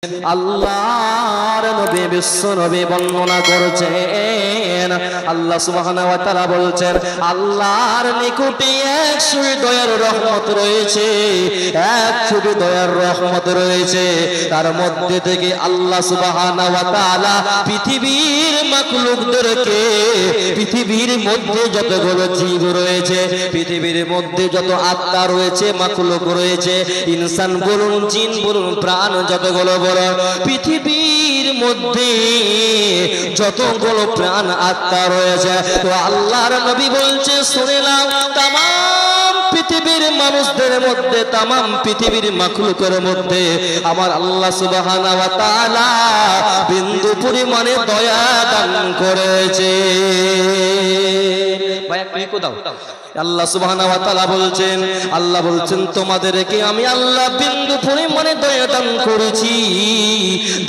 আল্লাহর নবী বিশ্ব নবী বর্ণনা করেছেন আল্লাহ সুবহানাহু ওয়া তাআলা বলছেন আল্লাহর নিকটে 100 দয়ার রহমত রয়েছে, 100 দয়ার রহমত রয়েছে। তার মধ্যে থেকে আল্লাহ সুবহানাহু ওয়া তাআলা পৃথিবীর মাখলুকদেরকে, পৃথিবীর মধ্যে যতগুলো জীব রয়েছে, পৃথিবীর মধ্যে যত আত্মা রয়েছে, মাখলুক রয়েছে, ইনসান বলুন, জিন বলুন, প্রাণ যতগুলো পৃথিবীর মধ্যে যতগুলো প্রাণ আত্মা রয়েছে, তো আল্লাহর নবী বলছে শুনে নাও, তামাম পৃথিবীর মানুষদের মধ্যে, তামাম পৃথিবীর মাখলুকের মধ্যে আমার আল্লাহ সুবহানাহু ওয়া তাআলা বিন্দু পরিমাণে দয়া দান করেছে। ভাই একটু দাও। আল্লাহ সুবহানাহু ওয়া তাআলা বলছেন, আল্লাহ বলছেন তোমাদেরকে আমি আল্লাহ বিন্দু পরিমাণে দয়া দান করেছি,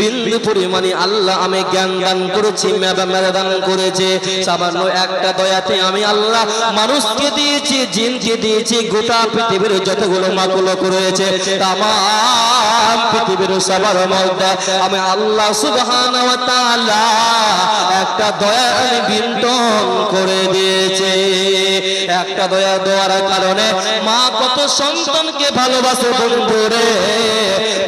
বিন্দু পরিমাণে আল্লাহ আমি জ্ঞান দান করেছি, মেধা দান করেছে। সামান্য একটা দয়াতে আমি আল্লাহ মানুষকে দিয়েছি, জিনকে দিয়েছি, গোটা পৃথিবীর যতগুলো মাখলুক রয়েছে তামাম পৃথিবীর সবার মধ্যে আমি আল্লাহ সুবহানাহু ওয়া তাআলা একটা দয়া বিন্তন করে দিয়েছে। একটা দয়া দেওয়ার কারণে মা কত সন্তানকে ভালোবাসে বন্ধুরে,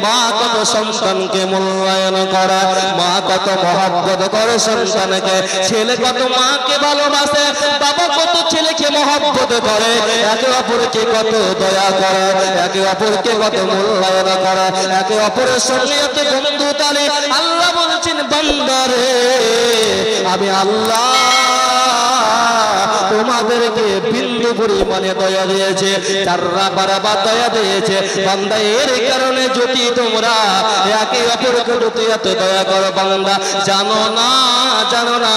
মা কত সন্তানকে মূল্যায়ন করে, মা কত মহব্বত করে সন্তানকে, ছেলে কত মাকে ভালোবাসে, বাবা কত ছেলেকে মহব্বত করে, একে অপরকে কত দয়া করে, একে অপরকে কত মূল্যায়ন করে, একে অপরের সঙ্গে এত বন্ধু তালে। আল্লাহ বলছেন বান্দারে আমি আল্লাহ তোমাদেরকে বিন্দু পরিমাণে দয়া দিয়েছে, চাররা বারবার দয়া দিয়েছে বান্দা। এর কারণে যদি তোমরা একে অপরকে যদি এত দয়া করো বান্দা, জানো না, জানো না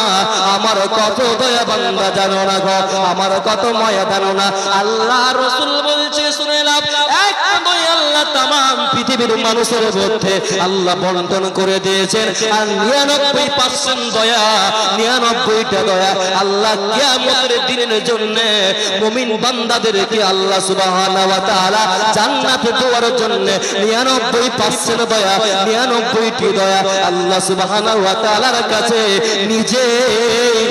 আমার কত দয়া বান্দা, জানো না গো আমার কত মায়া, জানো না। আল্লাহ রাসূল বলছে শুনে নাও, এক দয়া আল্লাহ তামাম পৃথিবীর মানুষের মধ্যে আল্লাহ বন্টন করে দিয়েছেন, আর 99% দয়া, 99টা দয়া আল্লাহ কিয়ামতের দিনের জন্য মুমিন বান্দাদেরকে আল্লাহ সুবহানাহু ওয়া তাআলা জান্নাতে দেওয়ার জন্য 99% দয়া, 99টি দয়া আল্লাহ সুবহানাহু ওয়া তাআলার কাছে নিজে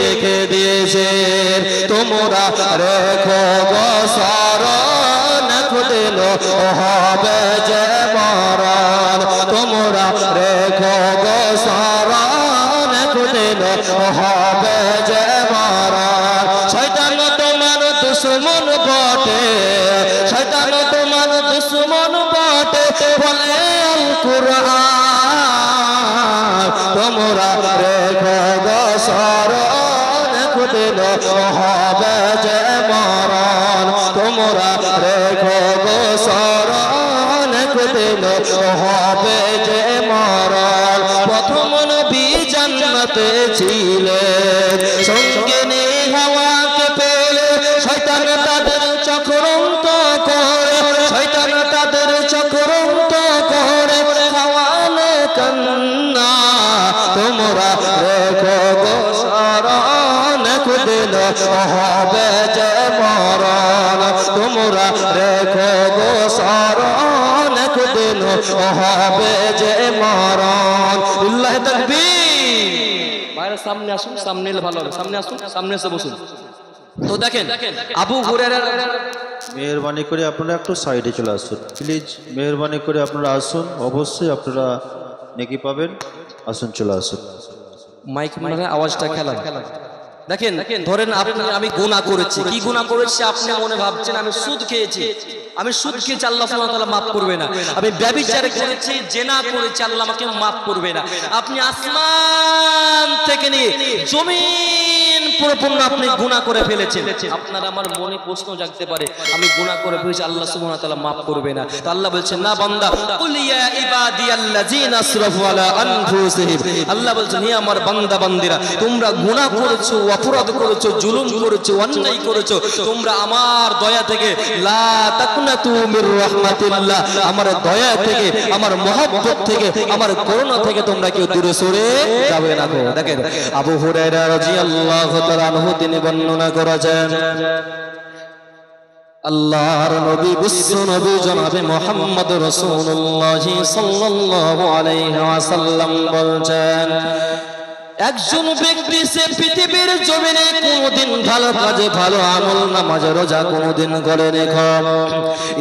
রেখে দিয়েছেন। তোমরা রেখো গো শরণ, খুদিল হবে যে মরণ, তোমরা রেখো গো শরণ, খুদিল হবে যে মরণ। শয়তান তোমার দুশমন বটে, শয়তান তোমার দুশমন বটে বলে আল কুরআন, তোমরা রেখো গো শরণ, খুদিল হবে যে মরণ, তোমরা রেখো গো শরণ, খুদিল হবে যে মরণ। প্রথম নবী জান্নাতে ছিলেন, সঙ্গে নিয়ে হাওয়াকে পেলে শয়তান তাদের চক্রান্ত করে, শয়তান তাদের চক্রান্ত করে খাওয়ালে কান্না। তোমরা রেখো গো শরণ, খুদিল হবে যে মরণ, তোমরা রেখো গো শরণ, খুদিল হবে যে মরণ। আল্লাহু তাকবীর। বাইরে সামনে আসুন, সামনে এলে ভালো হবে, সামনে আসুন, সামনে এসে বসুন। তো দেখেন আবু হুরায়রা, মেহেরবানি করে আপনারা একটু সাইডে চলে আসুন প্লিজ, মেহেরবানি করে আপনারা আসুন, অবশ্যই আপনারা নেকি পাবেন, আসুন চলে আসুন। মাইক মানে আওয়াজটা খেলা। দেখেন ধরেন আপনি, আমি গুনাহ করেছি, কি গুনাহ করেছি আপনি মনে ভাবছেন আমি সুদ খেয়েছি, আমি সুদ খেয়েছি আল্লাহ সুবহানাহু ওয়া তাআলা মাফ করবে না, আমি ব্যভিচার করেছি, জিনা করেছি আল্লাহ আমাকে মাফ করবে না। আপনি আসমান থেকে নিয়ে জমিন পরিপূর্ণ আপনি গুনাহ করে ফেলেছেন, আপনার আমার মনে প্রশ্ন জাগতে পারে আমি গুনাহ করে ফেলেছি আল্লাহ সুবহানাহু ওয়া তাআলা মাফ করবে না। তো আল্লাহ বলছেন না বান্দা, কুল ইয়া ইবাদিয়াল্লাযিনা আসরাফু আলা আনফুসিহিম, আল্লাহ বলছেন হে আমার বান্দা বান্দিরা তোমরা গুনাহ করেছো, অপরাধ করেছো, জুলুম করেছো, অন্যায় করেছো, তোমরা আমার দয়া থেকে লা তাকনাতু মির রাহমাতিল্লাহ, আমার দয়া থেকে, আমার মহব্বত থেকে, আমার করুণা থেকে তোমরা কেউ দূরে সরে যাবে না গো। দেখেন আবু হুরায়রা রাদিয়াল্লাহু তাআলা আনহু তিনি বর্ণনা করেছেন আল্লাহর নবী বিশ্ব নবী জনাবে মুহাম্মদ রাসূলুল্লাহ সাল্লাল্লাহু আলাইহি ওয়াসাল্লাম বলছেন, একজন ব্যক্তি সে পৃথিবীর জমিনে কোনদিন ভালো কাজে ভালো আমল নামাজ রোজা কোনদিন করেনি।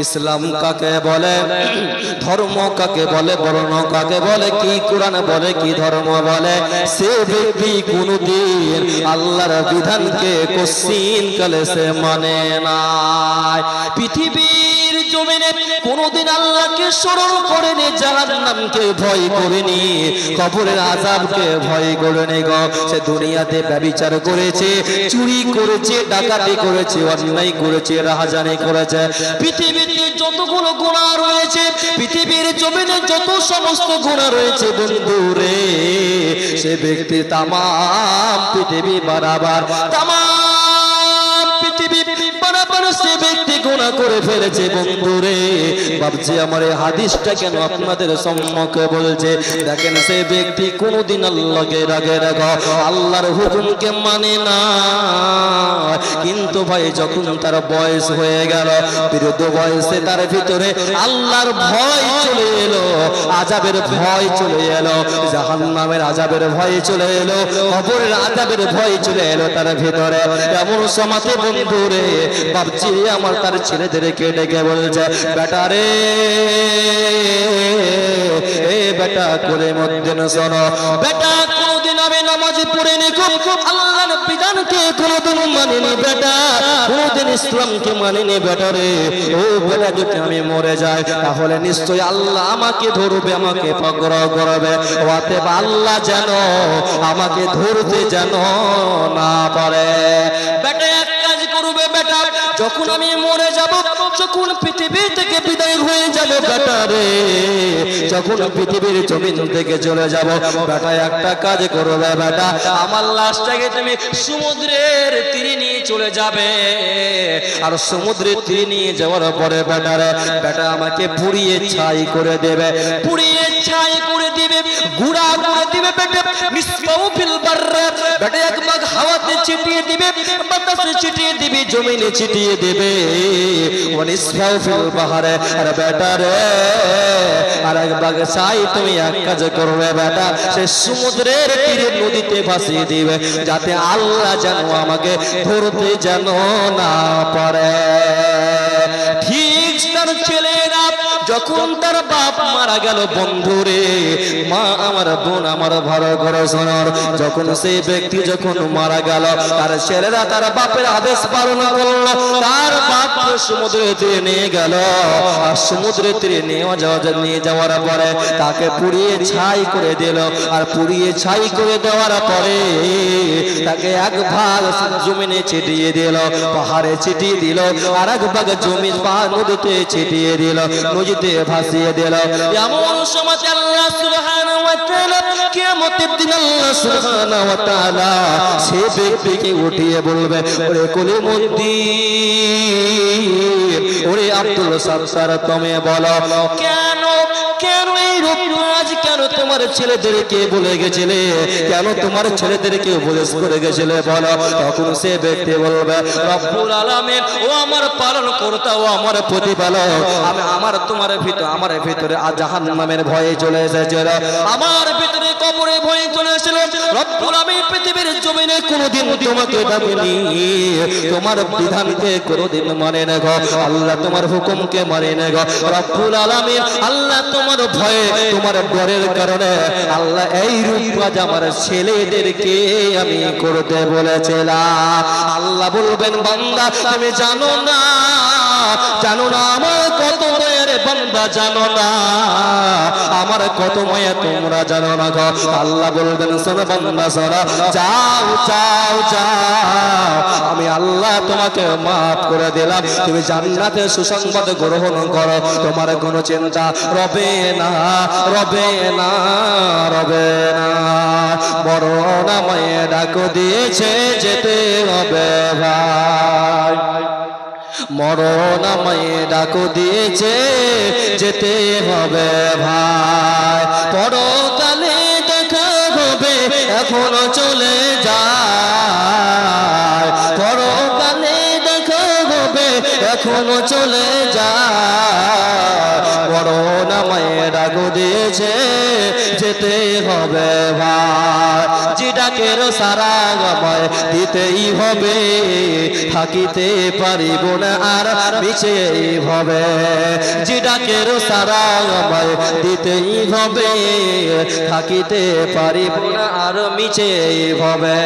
ইসলাম কাকে বলে, ধর্ম কাকে বলে, বর্ণ কাকে বলে, কি কোরআন বলে, কি ধর্ম বলে, সে ব্যক্তি কোনদিন আল্লাহর বিধানকে কোশ্চিন কালে সে মানে না। পৃথিবীর জমিনে কোনদিন আল্লাহকে স্মরণ করেনি, জাহান্নামকে ভয় করেনি, কবরের আযাবকে ভয় করেনি। সে দুনিয়াতে ব্যভিচার করেছে, চুরি করেছে, ডাকাতি করেছে, অন্যায় করেছে, রাহাজানি করেছে। পৃথিবীতে যতগুলো গুনাহ রয়েছে, পৃথিবীর জমিনে যত সমস্ত গুনাহ রয়েছে বন্ধুরে, সে ব্যক্তি তামাম পৃথিবী বরাবর, তামাম পৃথিবী বরাবর সে ব্যক্তি গুনাহ করে ফেলেছে বন্ধুরে। ভাবছি আমার এই হাদিসটা কেন আপনাদের সম্মুখে বলছে, দেখেন সে ব্যক্তি কোনদিন আল্লাহকে রাগে রাখা আল্লাহর হুকুমকে মানে না। কিন্তু ভাই যখন তার বয়স হয়ে গেল, বৃদ্ধ বয়সে তার ভিতরে আল্লাহর ভয় চলে এলো, আযাবের ভয় চলে এলো, জাহান্নামের আযাবের ভয় চলে এলো, কবরের আযাবের ভয় চলে এলো তার ভিতরে। এমন সমাজে বন্ধুরে ভাবছি আমার তার ছেলেদেরকে ডেকে বলছে, বেটা রে, এ বেটা করে মধ্যে শোনো, বেটা কোনদিন আমি নামাজ পড়ে নি, আল্লাহর বিধানকে কোনদিন মানিনি বেটা, কোনদিন ইসলামকে মানিনি বেটা রে। ও বেটা, যদি আমি মরে যাই তাহলে নিশ্চয় আল্লাহ আমাকে ধরবে, আমাকে পাকড় করবে। অতএব আল্লাহ যেন আমাকে ধরতে যেন না পারে। বেটা এক কাজ করবে বেটা, যখন আমি মরে যাব, যখন পৃথিবী থেকে বিদায় হয়ে যাব বেটা রে, যখন পৃথিবীর জমিন থেকে চলে যাব বেটা, একটা কাজ করবে বেটা, আমার লাশটাকে তুমি সমুদ্রের তীরে নিয়ে চলে যাবে। আর সমুদ্রের তীরে নিয়ে যাওয়ার পরে বেটা রে, বেটা আমাকে পুড়িয়ে ছাই করে দেবে, পুড়িয়ে ছাই করে দিবে, গুড়া করে দিবে বেটা, নিসফাউ ফিল বাররা, বেটা এক ভাগ হাওয়াতে ছিটিয়ে দিবে, বাতাসে ছিটিয়ে দিবে, জমিনে ছিটিয়ে দেবে, ওয়া নিসফাউ ফিল বাহরে। আর বেটা রে, আর এক ভাগ ছাই তুমি এক কাজ করবে বেটা, সে সমুদ্রের তীরে নদীতে ভাসিয়ে দিবে, যাতে আল্লাহ যেন আমাকে ধরতে যেন না পারে। ঠিক তার ছেলেরা যখন তার বাপ মারা গেল বন্ধুরে, মা আমার বোন আমার ভালো করে শোনার, যখন সেই ব্যক্তি যখন মারা গেল, তার ছেলেরা তার বাপের আদেশ পালন করল, তার বাপ সমুদ্রের তীরে নিয়ে গেল। আর সমুদ্রের তীরে নিয়ে যাওয়ার পরে তাকে পুড়িয়ে ছাই করে দিল। আর পুড়িয়ে ছাই করে দেওয়ার পরে তাকে এক ভাগ জমিনে ছিটিয়ে দিল, পাহাড়ে ছিটিয়ে দিল, আর এক ভাগ জমি পাহাড় নদীতে ছিটিয়ে দিল, নদীতে ভাসিয়ে দিল। এমন সময় আল্লাহ সুবহানাহু ওয়া তাআলা, কিয়ামতের দিন আল্লাহ সুবহানাহু ওয়া তাআলা সে ব্যক্তিকে উঠিয়ে বলবে, ওরে কলিমুদ্দিন, ওরে আব্দুল সাত্তার, তুমি বলো কেন, কেন এই রূপরাজ, কেন তোমার ছেলেদেরকে বলে গেছিলে, কেন তোমার ছেলেদেরকে উপদেশ করে গেছিলে বলো। তখন সে ব্যক্তি বলবে, রব্বুল আলামিন, ও আমার পালনকর্তা, ও আমার প্রতিপালক, আমি আমার ভিতরে জাহান্নামের ভয়ে চলে এসেছিল, আমার ভিতরে কবরে ভয়ে চলে এসেছিল। রব্বুল আলামিন পৃথিবীর জমিনে কোনদিন তোমাকে ডাকেনি, তোমার বিধানকে কোনদিন মানে না গো আল্লাহ, তোমার হুকুমকে মানে না গো রব্বুল আলামিন। আল্লাহ তোমার ভয়ে, তোমার ডরের কারণে আল্লাহ এই রূপরাজ আমার ছেলেদেরকে আমি করতে বলেছিলাম। আল্লাহ বলবেন, বান্দা তুমি জানো না, জানো না আমার কত দয়ার বান্দা, জানো না আমার কত মায়া তোমরা জানো না গো। আল্লাহ বলবেন, শোনো বান্দা শোনো, যাও যাও যাও, আমি আল্লাহ তোমাকে মাফ করে দিলাম, তুমি জান্নাতের সুসংবাদ গ্রহণ করো, তোমার কোনো চিন্তা রবে না, রবে না, রবে না। মরণ আমায় ডাক দিয়েছে, যেতে হবে ভাই, মরণ আমায় ডাক দিয়েছে, যেতে হবে ভাই। পরকালে দেখা হবে, এখনো চলে যায়, পরকালে দেখা হবে, এখনো চলে যায়, মরণ আমায় ডাক দিয়েছে যেতে হবে ভাই, যে ডাকের সারা আমায় দিতেই হবে, থাকিতে পারিব না আর মিছেই হবে, যে ডাকের সারা আমায় দিতেই হবে, থাকিতে পারিব না আর মিছেই হবে।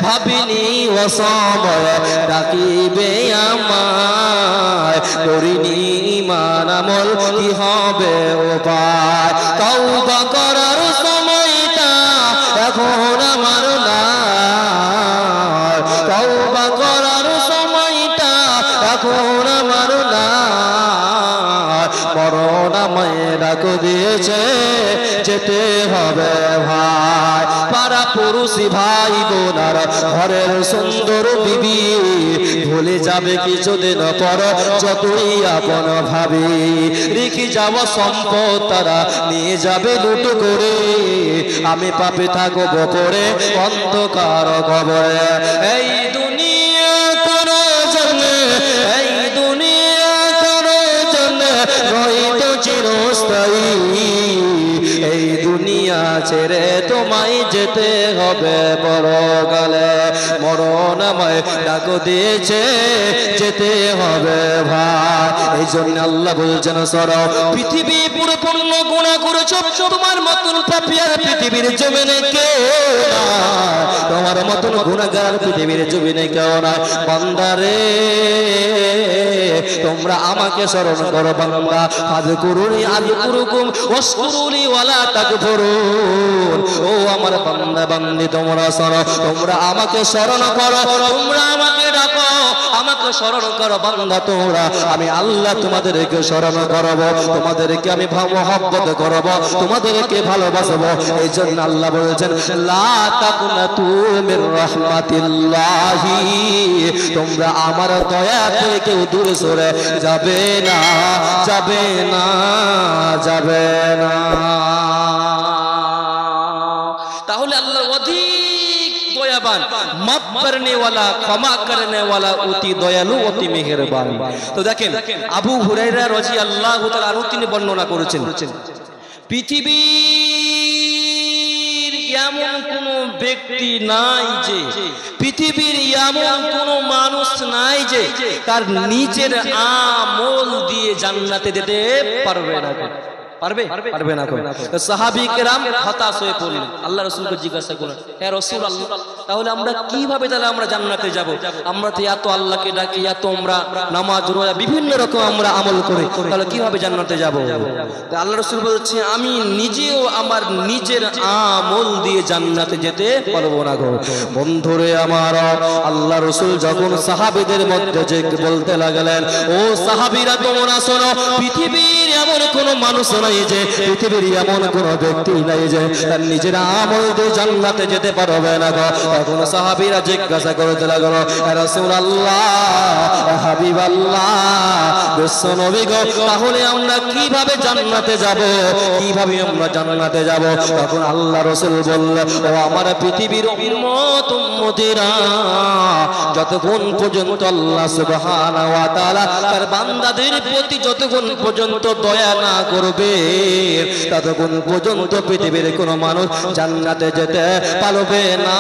ভাবিনি ও সময় ডাকিবে আমায়, করিনি ঈমান আমল কি হবে উপায়, তওবা করার সময়টা এখন আমার নাই, তওবা করার সময়টা এখন আমার নাই, মরণ আমায় ডাক দিয়েছে যেতে হবে ভাই। পাড়া পড়োশি ভাই বোনার ঘরের সুন্দর বিবি ভুলে যাবে কিছুদিন পর যতই আপন ভাবি, রেখে যাওয়া সম্পদ তারা নিয়ে যাবে লুট করে, আমি পাপে থাকবো পড়ে অন্ধকার কবরে। এই দুনিয়া কারো জন্য, এই দুনিয়া কারো জন্য নয়তো চিরস্থায়ী, এই দুনিয়া ছেড়ে তোমায় যেতে হবে পরকালে, মরণ আমায় ডাক দিয়েছে যেতে হবে ভাই। এই জন্য আল্লাহ বলছেন সরো, পৃথিবী পুরোপূর্ণ গুনাহ করেছো, তোমার মতন পাপী আর পৃথিবীর জমিনে কেউ না, তোমার মতন গুনাহগার পৃথিবীর জমিনে কেউ না। বান্দারে তোমরা আমাকে স্মরণ করো বান্দা, ফাযকুরুনি আযকুরুকুম ওয়াশকুরুলি ওয়ালা তাকফুরুন। ও আমার বান্দা বান্দি তোমরা শোনো, তোমরা আমাকে স্মরণ করো, তোমরা আমাকে ডাকো, আমাকে স্মরণ করো বান্দা তোমরা, আমি আল্লাহ তোমাদেরকে স্মরণ করব, তোমাদেরকে আমি মহব্বত করব, তোমাদেরকে ভালোবাসবো। এই জন্য আল্লাহ বলেছেন লা তাকুনাতু মির রাহমাতিল্লাহি, তোমরা আমার দয়া থেকে কেউ দূরে সরে যাবে না, যাবে না, যাবে না। তাহলে আল্লাহ অধিক দয়াবান, মাফ করনে ওয়ালা, ক্ষমা করনে ওয়ালা, অতি দয়ালু, অতি মেহেরবান। তো দেখেন আবু হুরায়রা রাদিয়াল্লাহু তাআলা আরো তিনি বর্ণনা করেছেন, পৃথিবীর এমন কোন ব্যক্তি নাই যে, পৃথিবীর এমন কোন মানুষ নাই যে তার নিজের আমল দিয়ে জান্নাতে যেতে পারবে না। পারবে? পারবে না। সাহাবী কেরাম হতাশ হয়ে পড়লেন, আল্লাহ রাসূলকে জিজ্ঞাসা করলেন, হে রাসূলুল্লাহ, তাহলে আমরা কিভাবে তাহলে আমরা জান্নাতে যাব? আমরা তো এত আল্লাহকে ডাকি, এত আমরা নামাজ রোজা বিভিন্ন রকম আমরা আমল করি, তাহলে কিভাবে জান্নাতে যাব? আল্লাহ রাসূল বলছে, আমি নিজেও আমার নিজের আমল দিয়ে জান্নাতে যেতে পারবো না গো। বন্ধুরে আমার, আল্লাহ রাসূল যখন সাহাবীদের মধ্যে যে বলতে লাগলেন, ও সাহাবীরা তোমরা শোনো, পৃথিবীর এমন কোন মানুষ নাই যে, পৃথিবীর এমন কোন ব্যক্তি নাই যে তার নিজের আমল দিয়ে জান্নাতে যেতে পারবে না গো। তখন সাহাবীরা জিজ্ঞাসা করতে লাগলো, হে রাসূলুল্লাহ, হাবিবাল্লাহ, বিশ্বনবী গো, তাহলে আমরা কিভাবে জান্নাতে যাব? কিভাবে আমরা জান্নাতে যাব? তখন আল্লাহ রাসূল বললেন, ও আমার পৃথিবীর উম্মত উম্মতিরা, যতক্ষণ পর্যন্ত আল্লাহ সুবহানাহু ওয়া তাআলা তার বান্দাদের প্রতি যতক্ষণ পর্যন্ত দয়া না করবে, ততক্ষণ পর্যন্ত পৃথিবীর কোনো মানুষ জান্নাতে যেতে পারবে না।